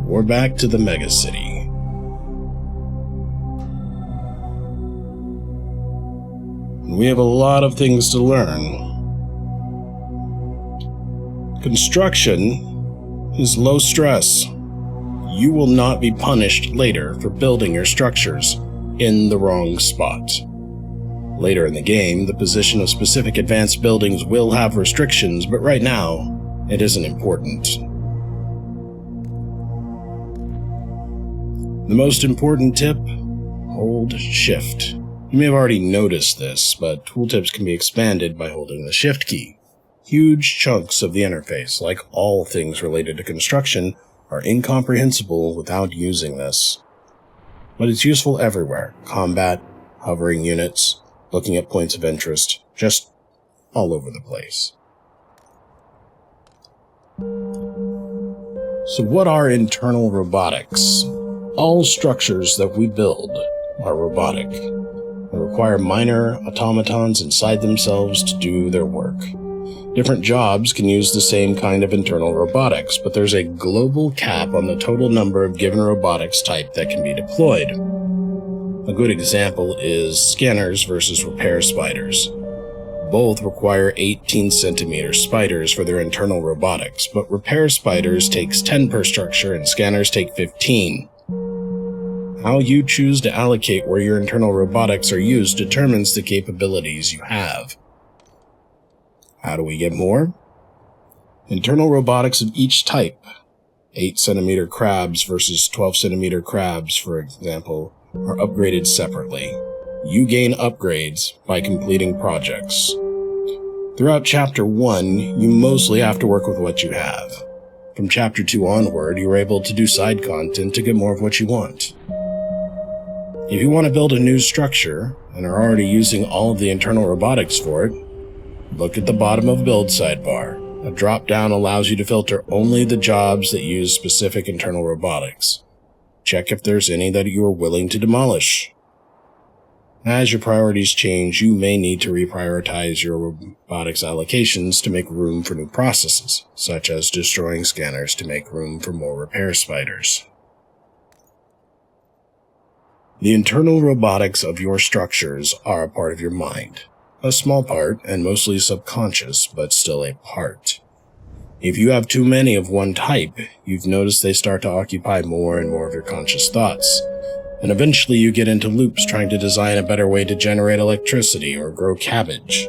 We're back to the megacity. We have a lot of things to learn. Construction is low stress. You will not be punished later for building your structures in the wrong spot. Later in the game, the position of specific advanced buildings will have restrictions, but right now, it isn't important. The most important tip: hold Shift. You may have already noticed this, but tooltips can be expanded by holding the Shift key. Huge chunks of the interface, like all things related to construction, are incomprehensible without using this. But it's useful everywhere: combat, hovering units, looking at points of interest, just all over the place. So what are internal robotics? All structures that we build are robotic. They require minor automatons inside themselves to do their work. Different jobs can use the same kind of internal robotics, but there's a global cap on the total number of given robotics type that can be deployed. A good example is scanners versus repair spiders. Both require 18-centimeter spiders for their internal robotics, but repair spiders takes 10 per structure and scanners take 15. How you choose to allocate where your internal robotics are used determines the capabilities you have. How do we get more? Internal robotics of each type, 8-centimeter crabs versus 12-centimeter crabs, for example, are upgraded separately. You gain upgrades by completing projects. Throughout Chapter 1, you mostly have to work with what you have. From Chapter 2 onward, you're able to do side content to get more of what you want. If you want to build a new structure, and are already using all of the internal robotics for it, look at the bottom of Build sidebar. A drop-down allows you to filter only the jobs that use specific internal robotics. Check if there's any that you are willing to demolish. As your priorities change, you may need to reprioritize your robotics allocations to make room for new processes, such as destroying scanners to make room for more repair spiders. The internal robotics of your structures are a part of your mind. A small part, and mostly subconscious, but still a part. If you have too many of one type, you've noticed they start to occupy more and more of your conscious thoughts, and eventually you get into loops trying to design a better way to generate electricity or grow cabbage.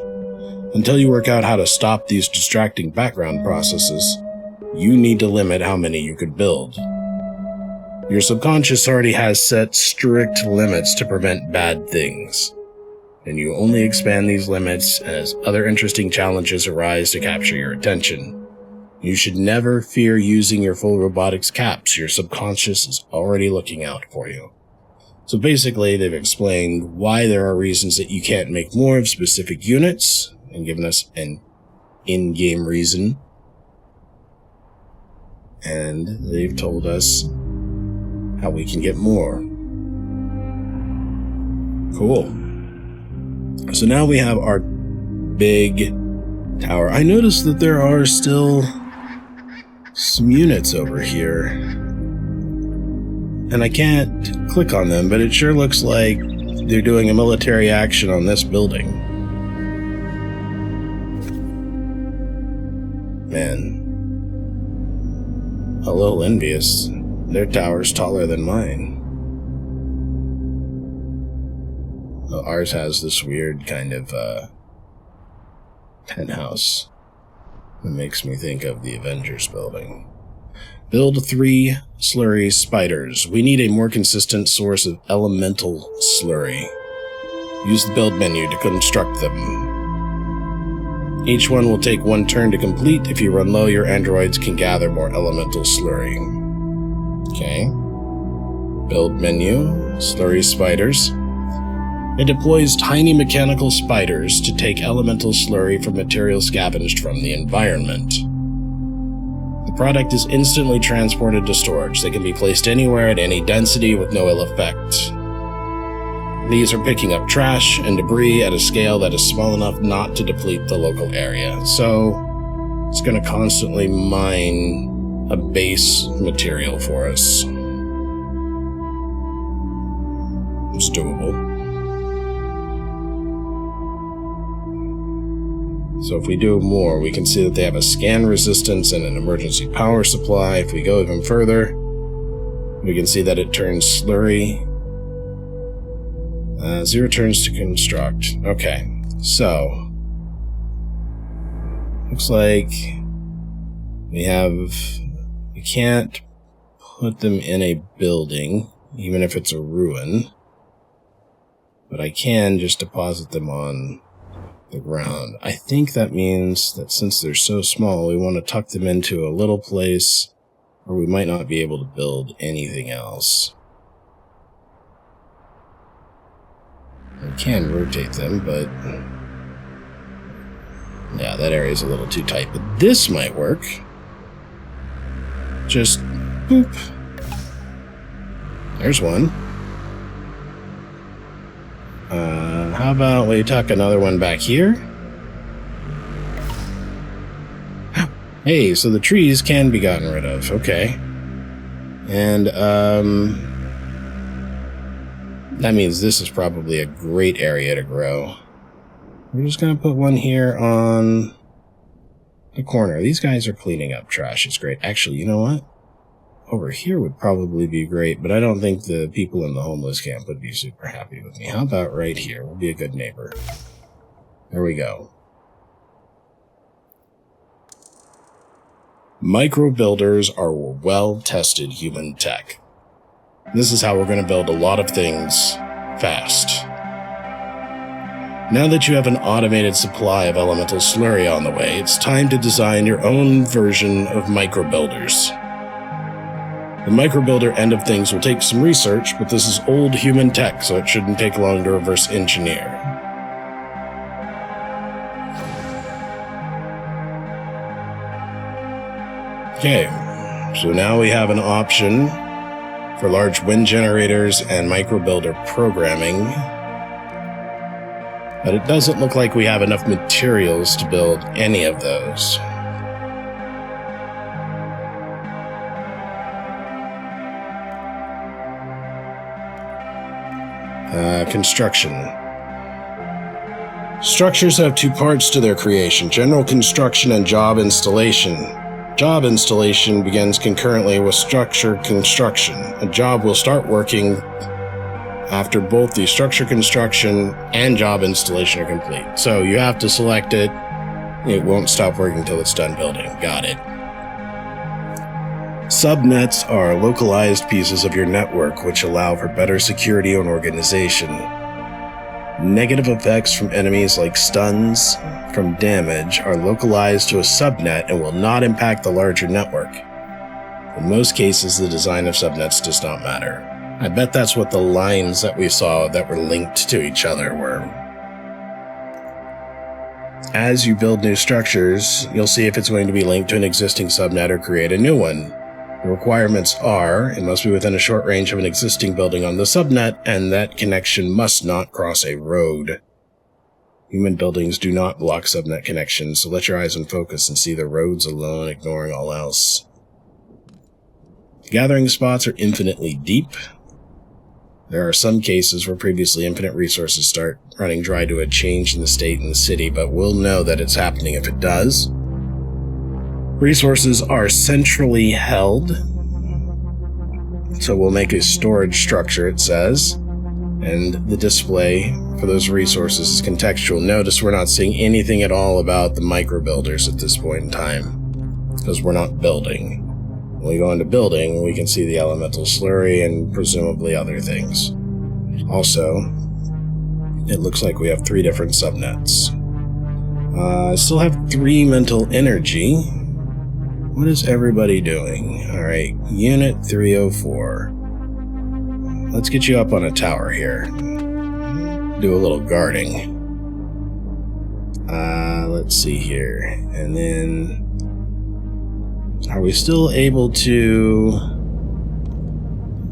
Until you work out how to stop these distracting background processes, you need to limit how many you could build. Your subconscious already has set strict limits to prevent bad things, and you only expand these limits as other interesting challenges arise to capture your attention. You should never fear using your full robotics caps. Your subconscious is already looking out for you. So basically, they've explained why there are reasons that you can't make more of specific units, and given us an in-game reason. And they've told us how we can get more. Cool. So now we have our big tower. I noticed that there are still some units over here, and I can't click on them, but it sure looks like they're doing a military action on this building. Man, a little envious. Their tower's taller than mine. Well, ours has this weird kind of penthouse that makes me think of the Avengers building. Build 3 slurry spiders. We need a more consistent source of elemental slurry. Use the build menu to construct them. Each one will take 1 turn to complete. If you run low, your androids can gather more elemental slurry. Okay. Build menu, slurry spiders. It deploys tiny mechanical spiders to take elemental slurry from material scavenged from the environment. The product is instantly transported to storage. They can be placed anywhere at any density with no ill effect. These are picking up trash and debris at a scale that is small enough not to deplete the local area. So, it's going to constantly mine a base material for us. It's doable. So if we do more, we can see that they have a scan resistance and an emergency power supply. If we go even further, we can see that it turns slurry. 0 turns to construct. Okay, so looks like we can't put them in a building, even if it's a ruin, but I can just deposit them on the ground. I think that means that since they're so small, we want to tuck them into a little place where we might not be able to build anything else. We can rotate them, but yeah, that area is a little too tight. But this might work. Just boop. There's one. How about we tuck another one back here? Hey, so the trees can be gotten rid of. Okay. And, that means this is probably a great area to grow. We're just going to put one here on the corner. These guys are cleaning up trash. It's great. Actually, you know what? Over here would probably be great, but I don't think the people in the homeless camp would be super happy with me. How about right here? We'll be a good neighbor. There we go. Micro builders are well-tested human tech. This is how we're going to build a lot of things fast. Now that you have an automated supply of elemental slurry on the way, it's time to design your own version of micro builders. The microbuilder end of things will take some research, but this is old human tech, so it shouldn't take long to reverse engineer. Okay, so now we have an option for large wind generators and microbuilder programming, but it doesn't look like we have enough materials to build any of those. Construction. Structures have two parts to their creation: general construction and job installation. Job installation begins concurrently with structure construction. A job will start working after both the structure construction and job installation are complete. So you have to select it. It won't stop working until it's done building. Got it. Subnets are localized pieces of your network which allow for better security and organization. Negative effects from enemies like stuns from damage are localized to a subnet and will not impact the larger network. In most cases, the design of subnets does not matter. I bet that's what the lines that we saw that were linked to each other were. As you build new structures, you'll see if it's going to be linked to an existing subnet or create a new one. The requirements are, it must be within a short range of an existing building on the subnet, and that connection must not cross a road. Human buildings do not block subnet connections, so let your eyes unfocus and see the roads alone, ignoring all else. Gathering spots are infinitely deep. There are some cases where previously infinite resources start running dry to a change in the state and the city, but we'll know that it's happening if it does. Resources are centrally held, so we'll make a storage structure, it says, and the display for those resources is contextual. Notice we're not seeing anything at all about the micro builders at this point in time, because we're not building. When we go into building, we can see the elemental slurry and presumably other things. Also, it looks like we have 3 different subnets. I still have 3 mental energy. What is everybody doing? Alright, Unit 304. Let's get you up on a tower here. Do a little guarding. Let's see here. And then, are we still able to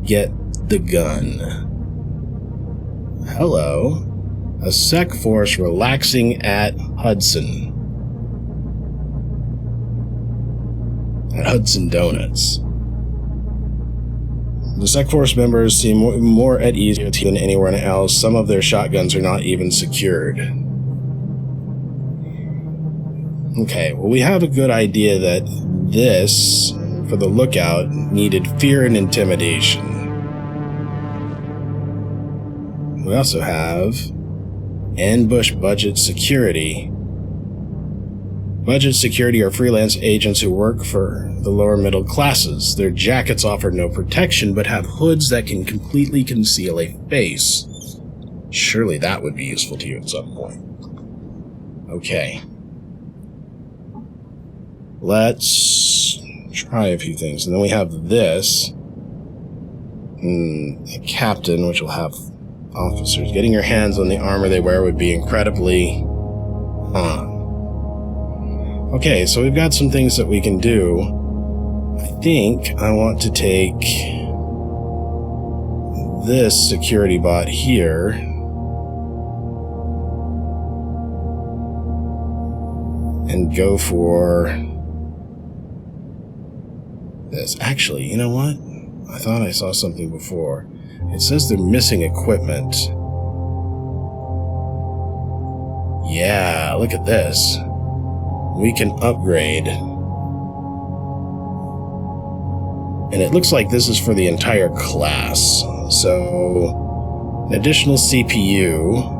get the gun? Hello. A sec force relaxing at Hudson. at Hudson Donuts. The Sec Force members seem more at ease than anywhere else. Some of their shotguns are not even secured. Okay, well, we have a good idea that this, for the lookout, needed fear and intimidation. We also have ambush budget security. Budget security are freelance agents who work for the lower middle classes. Their jackets offer no protection, but have hoods that can completely conceal a face. Surely that would be useful to you at some point. Okay. Let's try a few things. And then we have this. A captain, which will have officers. Getting your hands on the armor they wear would be incredibly... Okay, so we've got some things that we can do. I think I want to take this security bot here and go for this. Actually, you know what? I thought I saw something before. It says they're missing equipment. Yeah, look at this. We can upgrade. And it looks like this is for the entire class. So, an additional CPU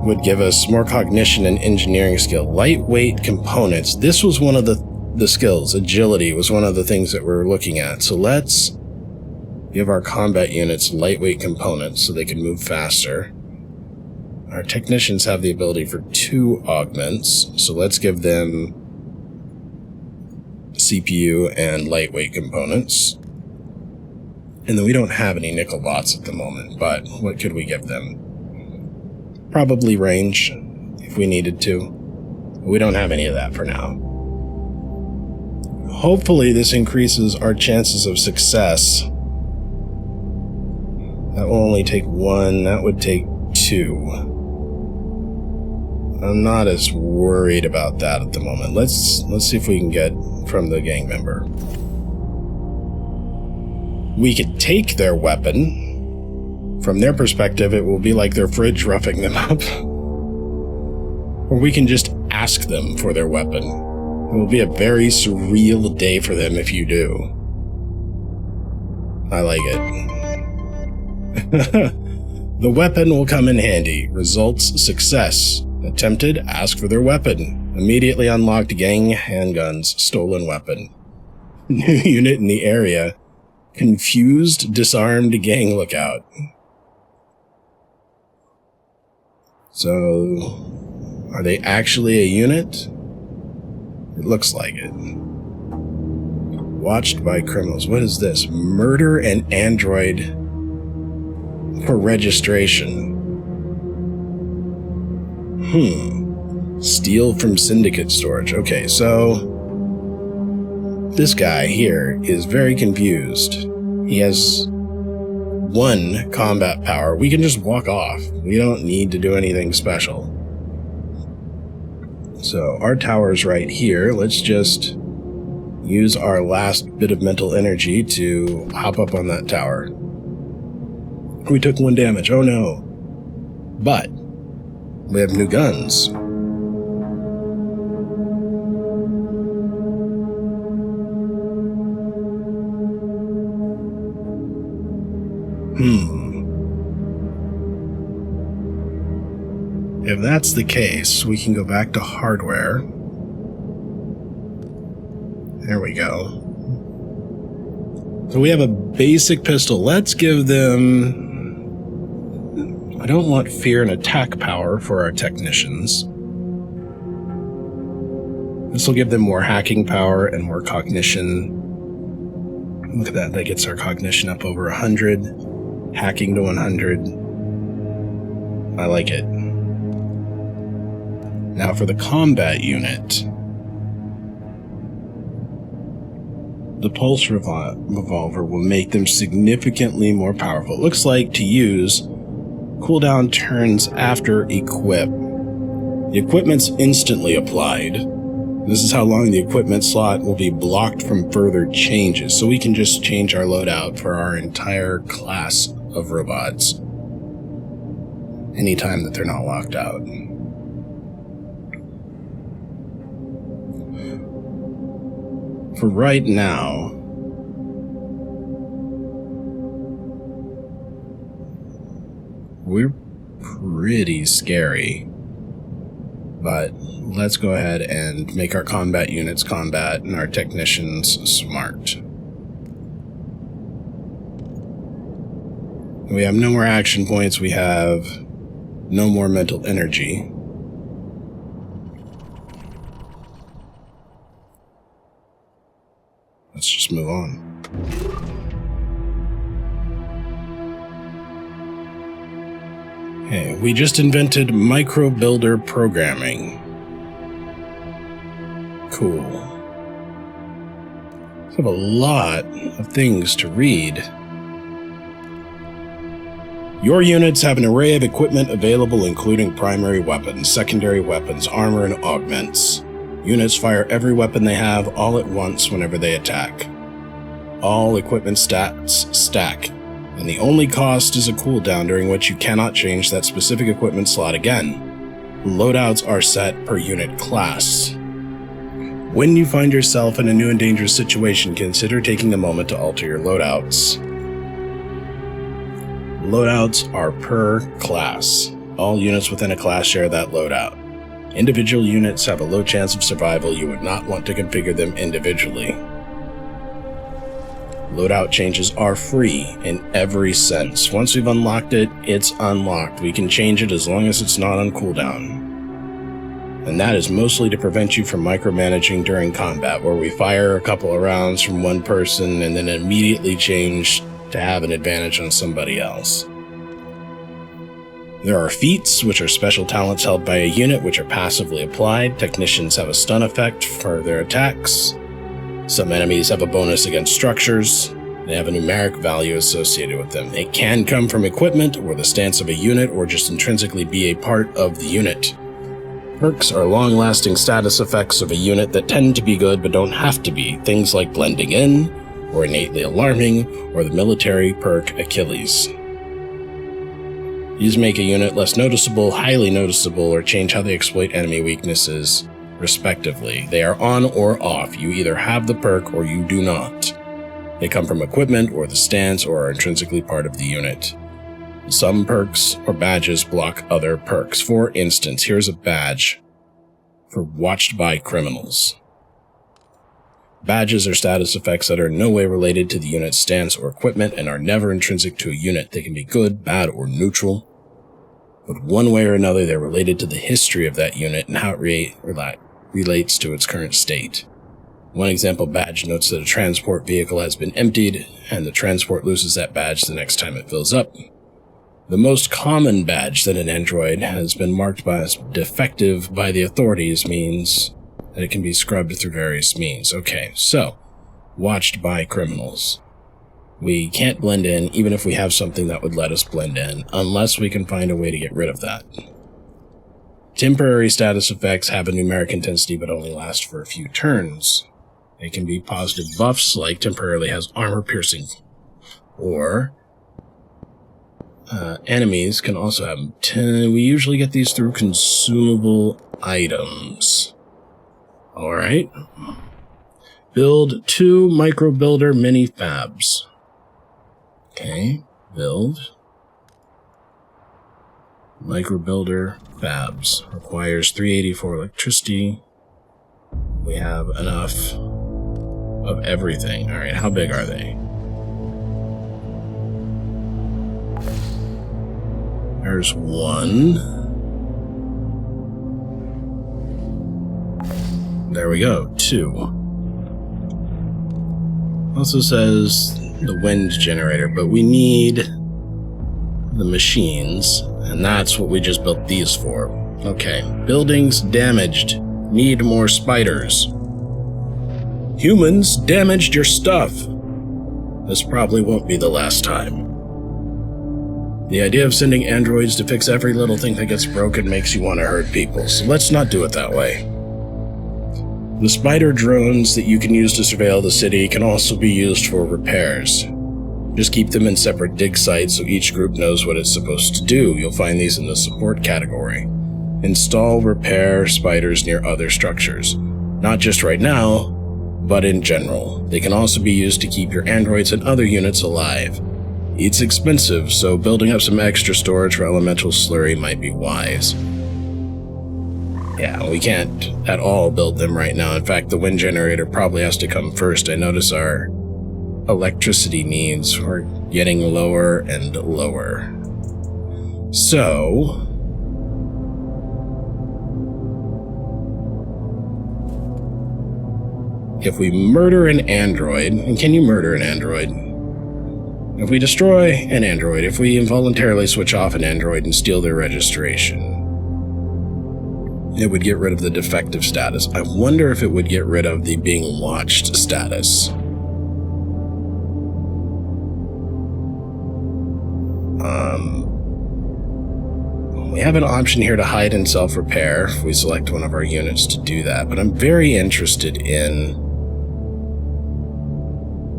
would give us more cognition and engineering skill. Lightweight components. This was one of the skills. Agility was one of the things that we're looking at. So let's give our combat units lightweight components so they can move faster. Our technicians have the ability for 2 augments, so let's give them CPU and lightweight components. And then we don't have any nickel bots at the moment, but what could we give them? Probably range, if we needed to. We don't have any of that for now. Hopefully this increases our chances of success. That will only take 1, that would take 2. I'm not as worried about that at the moment. Let's see if we can get from the gang member. We could take their weapon. From their perspective, it will be like their fridge roughing them up. Or we can just ask them for their weapon. It will be a very surreal day for them if you do. I like it. The weapon will come in handy. Results, success. Attempted, ask for their weapon. Immediately unlocked gang handguns, stolen weapon. New unit in the area. Confused, disarmed gang lookout. So, are they actually a unit? It looks like it. Watched by criminals. What is this? Murder an android for registration. Steal from syndicate storage. Okay, so this guy here is very confused. He has 1 combat power. We can just walk off. We don't need to do anything special. So our tower's right here. Let's just use our last bit of mental energy to hop up on that tower. We took 1 damage. Oh no. But we have new guns. If that's the case, we can go back to hardware. There we go. So we have a basic pistol. Let's give them... I don't want fear and attack power for our technicians. This will give them more hacking power and more cognition. Look at that, that gets our cognition up over 100. Hacking to 100. I like it. Now for the combat unit. The pulse revolver will make them significantly more powerful. It looks like to use, cooldown turns after equip. The equipment's instantly applied. This is how long the equipment slot will be blocked from further changes, so we can just change our loadout for our entire class of robots anytime that they're not locked out. For right now, we're pretty scary, but let's go ahead and make our combat units combat and our technicians smart. We have no more action points, we have no more mental energy. Let's just move on. Okay, we just invented micro builder programming. Cool. We have a lot of things to read. Your units have an array of equipment available, including primary weapons, secondary weapons, armor, and augments. Units fire every weapon they have all at once whenever they attack. All equipment stats stack, and the only cost is a cooldown during which you cannot change that specific equipment slot again. Loadouts are set per unit class. When you find yourself in a new and dangerous situation, consider taking a moment to alter your loadouts. Loadouts are per class. All units within a class share that loadout. Individual units have a low chance of survival. You would not want to configure them individually. Loadout changes are free in every sense. Once we've unlocked it, it's unlocked. We can change it as long as it's not on cooldown. And that is mostly to prevent you from micromanaging during combat, where we fire a couple of rounds from one person and then immediately change to have an advantage on somebody else. There are feats, which are special talents held by a unit which are passively applied. Technicians have a stun effect for their attacks. Some enemies have a bonus against structures. They have a numeric value associated with them. It can come from equipment, or the stance of a unit, or just intrinsically be a part of the unit. Perks are long-lasting status effects of a unit that tend to be good but don't have to be. Things like blending in, or innately alarming, or the military perk Achilles. These make a unit less noticeable, highly noticeable, or change how they exploit enemy weaknesses, respectively. They are on or off. You either have the perk or you do not. They come from equipment or the stance or are intrinsically part of the unit. Some perks or badges block other perks. For instance, here's a badge for Watched by Criminals. Badges are status effects that are in no way related to the unit's stance or equipment and are never intrinsic to a unit. They can be good, bad, or neutral, but one way or another they're related to the history of that unit and how it relates to its current state. One example badge notes that a transport vehicle has been emptied, and the transport loses that badge the next time it fills up. The most common badge that an android has been marked by as defective by the authorities means that it can be scrubbed through various means. Okay, so, Watched by Criminals. We can't blend in, even if we have something that would let us blend in, unless we can find a way to get rid of that. Temporary status effects have a numeric intensity but only last for a few turns. They can be positive buffs, like temporarily has armor piercing, or enemies can also have them. We usually get these through consumable items. Alright. Build 2 micro builder mini fabs. Okay, build. Micro builder fabs. Requires 384 electricity. We have enough of everything. Alright, how big are they? There's one. There we go, 2. Also says the wind generator, but we need the machines, and that's what we just built these for. Okay, buildings damaged. Need more spiders. Humans damaged your stuff. This probably won't be the last time. The idea of sending androids to fix every little thing that gets broken makes you want to hurt people, so let's not do it that way. The spider drones that you can use to surveil the city can also be used for repairs. Just keep them in separate dig sites so each group knows what it's supposed to do. You'll find these in the support category. Install repair spiders near other structures. Not just right now, but in general. They can also be used to keep your androids and other units alive. It's expensive, so building up some extra storage for elemental slurry might be wise. Yeah, we can't at all build them right now. In fact, the wind generator probably has to come first. I notice our electricity needs are getting lower and lower. So if we murder an android, and can you murder an android? If we destroy an android, if we involuntarily switch off an android and steal their registration, it would get rid of the defective status. I wonder if it would get rid of the being watched status. We have an option here to hide and self-repair if we select one of our units to do that, but I'm very interested in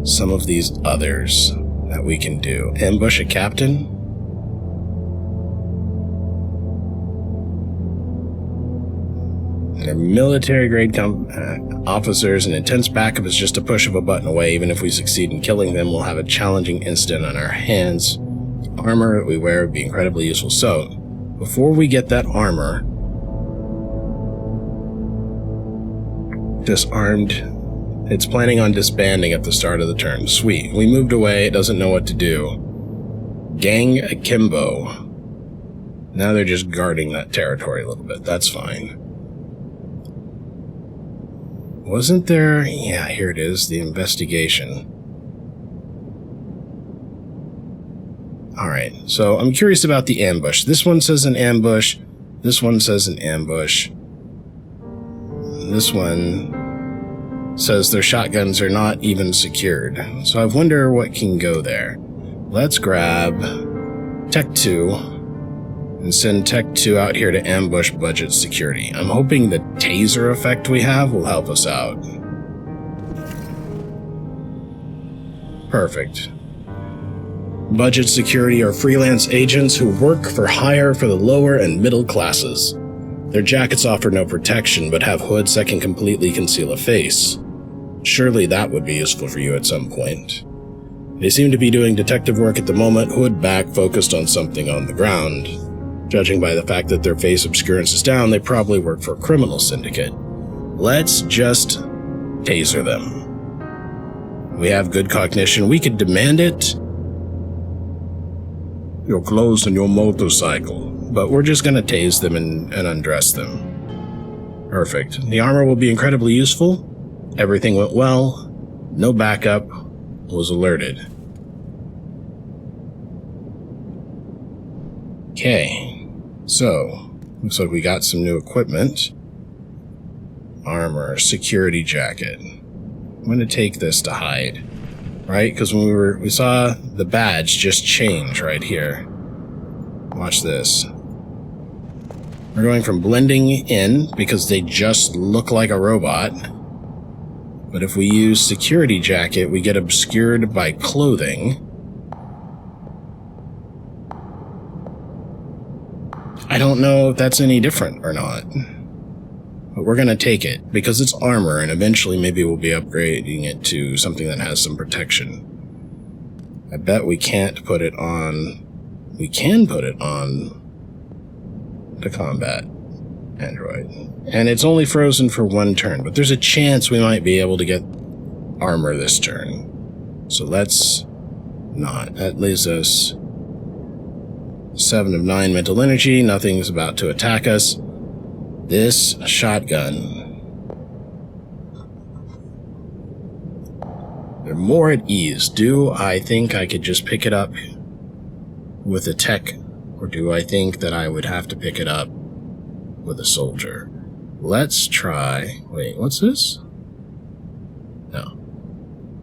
some of these others that we can do. Ambush a captain? They're military-grade officers, and intense backup is just a push of a button away. Even if we succeed in killing them, we'll have a challenging incident on our hands. Armor that we wear would be incredibly useful. So, before we get that armor disarmed, it's planning on disbanding at the start of the turn. Sweet. We moved away, it doesn't know what to do. Gang akimbo. Now they're just guarding that territory a little bit. That's fine. Wasn't there... Yeah, here it is, the investigation. Alright, so I'm curious about the ambush. This one says an ambush. This one says an ambush. This one says their shotguns are not even secured. So I wonder what can go there. Let's grab Tech 2 and send Tech 2 out here to ambush budget security. I'm hoping the taser effect we have will help us out. Perfect. Budget security are freelance agents who work for hire for the lower and middle classes. Their jackets offer no protection, but have hoods that can completely conceal a face. Surely that would be useful for you at some point. They seem to be doing detective work at the moment, hood back, focused on something on the ground. Judging by the fact that their face obscurance is down, they probably work for a criminal syndicate. Let's just taser them. We have good cognition. We could demand it. Your clothes and your motorcycle. But we're just gonna tase them and undress them. Perfect. The armor will be incredibly useful. Everything went well. No backup was alerted. Okay. So, looks like we got some new equipment. Armor, security jacket. I'm gonna take this to hide. Right? Because when we saw the badge just change right here. Watch this. We're going from blending in because they just look like a robot. But if we use security jacket, we get obscured by clothing. I don't know if that's any different or not. But we're going to take it, because it's armor, and eventually maybe we'll be upgrading it to something that has some protection. I bet we can't put it on... We can put it on the combat android. And it's only frozen for one turn, but there's a chance we might be able to get armor this turn. So let's not. That leaves us 7 of 9 mental energy. Nothing's about to attack us. This shotgun. They're more at ease. Do I think I could just pick it up with a tech, or do I think that I would have to pick it up with a soldier? Let's try... Wait, what's this? No.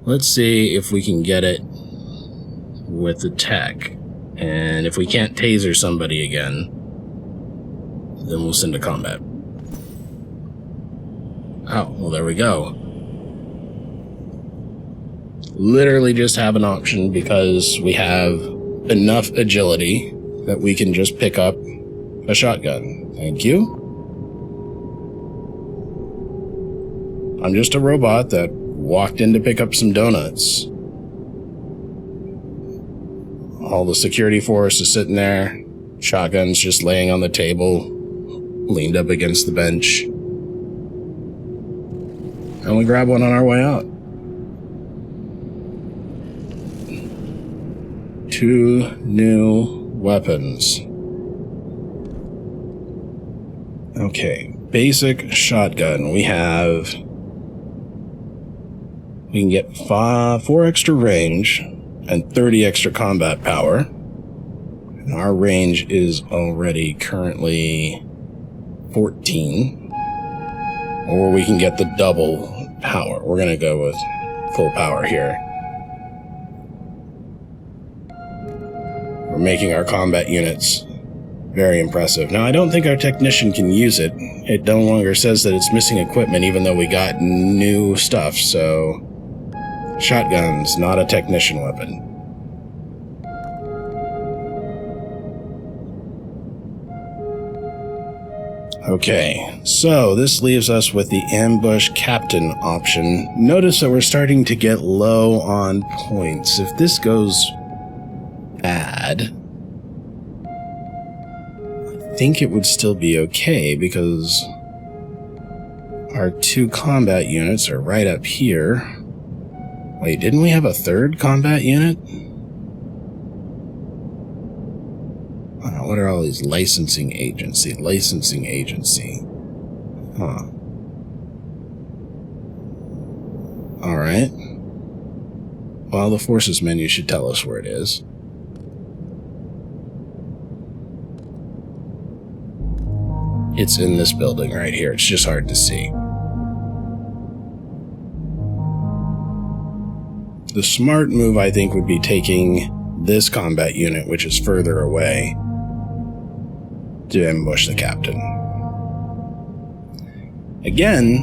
Let's see if we can get it with the tech. And if we can't taser somebody again, then we'll send to combat. Oh, well, there we go. Literally just have an option because we have enough agility that we can just pick up a shotgun. Thank you. I'm just a robot that walked in to pick up some donuts. All the security force is sitting there. Shotgun's just laying on the table, leaned up against the bench. And we grab one on our way out. 2 new weapons. Okay, basic shotgun. We can get 4 extra range and 30 extra combat power. And our range is already currently 14. Or we can get the double power. We're going to go with full power here. We're making our combat units very impressive. Now, I don't think our technician can use it. It no longer says that it's missing equipment, even though we got new stuff, so... Shotgun's not a technician weapon. Okay, so this leaves us with the ambush captain option. Notice that we're starting to get low on points. If this goes bad, I think it would still be okay because our 2 combat units are right up here. Wait, didn't we have a 3rd combat unit? What are all these licensing agency? Huh. Alright. Well, the forces menu should tell us where it is. It's in this building right here. It's just hard to see. The smart move, I think, would be taking this combat unit, which is further away, to ambush the captain. Again,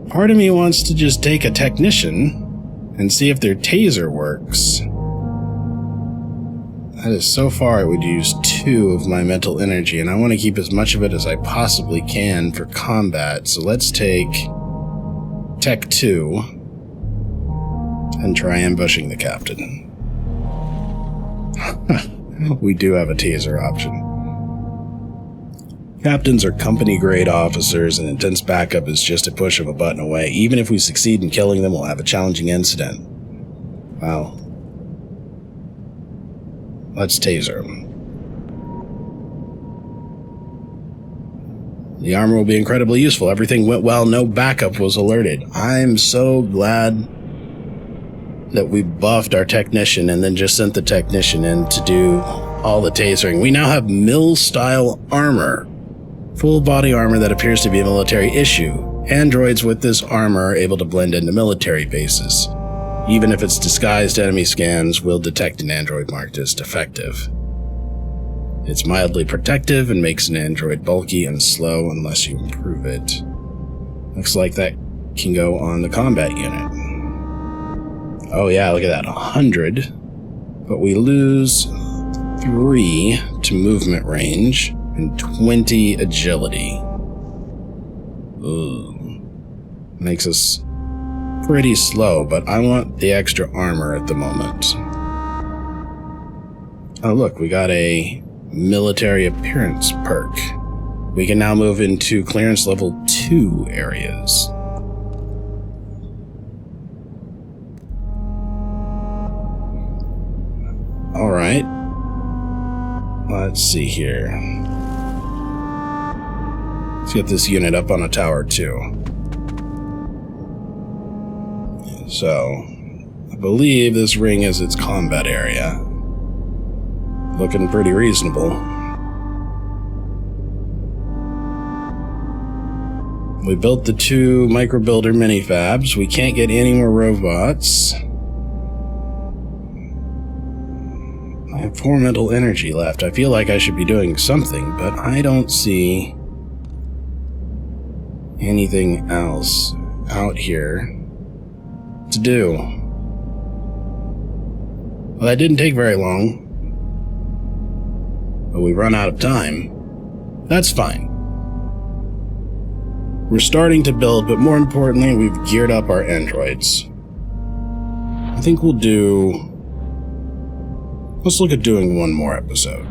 part of me wants to just take a technician and see if their taser works. That is, so far, it would use 2 of my mental energy, and I want to keep as much of it as I possibly can for combat, so let's take Tech 2 and try ambushing the captain. We do have a taser option. Captains are company-grade officers, and intense backup is just a push of a button away. Even if we succeed in killing them, we'll have a challenging incident. Wow. Let's taser him. The armor will be incredibly useful. Everything went well. No backup was alerted. I'm so glad that we buffed our technician and then just sent the technician in to do all the tasering. We now have mill-style armor. Full body armor that appears to be a military issue. Androids with this armor are able to blend into military bases. Even if it's disguised, enemy scans will detect an android marked as defective. It's mildly protective and makes an android bulky and slow unless you improve it. Looks like that can go on the combat unit. Oh yeah, look at that, 100. But we lose 3 to movement range and 20 agility. Ooh. Makes us pretty slow, but I want the extra armor at the moment. Oh look, we got a military appearance perk. We can now move into clearance level 2 areas. Alright. Let's see here. Let's get this unit up on a tower too. So, I believe this ring is its combat area. Looking pretty reasonable. We built the 2 micro-builder minifabs. We can't get any more robots. I have 4 mental energy left. I feel like I should be doing something, but I don't see anything else out here to do. Well, that didn't take very long, but we run out of time. That's fine. We're starting to build, but more importantly, we've geared up our androids. I think let's look at doing one more episode.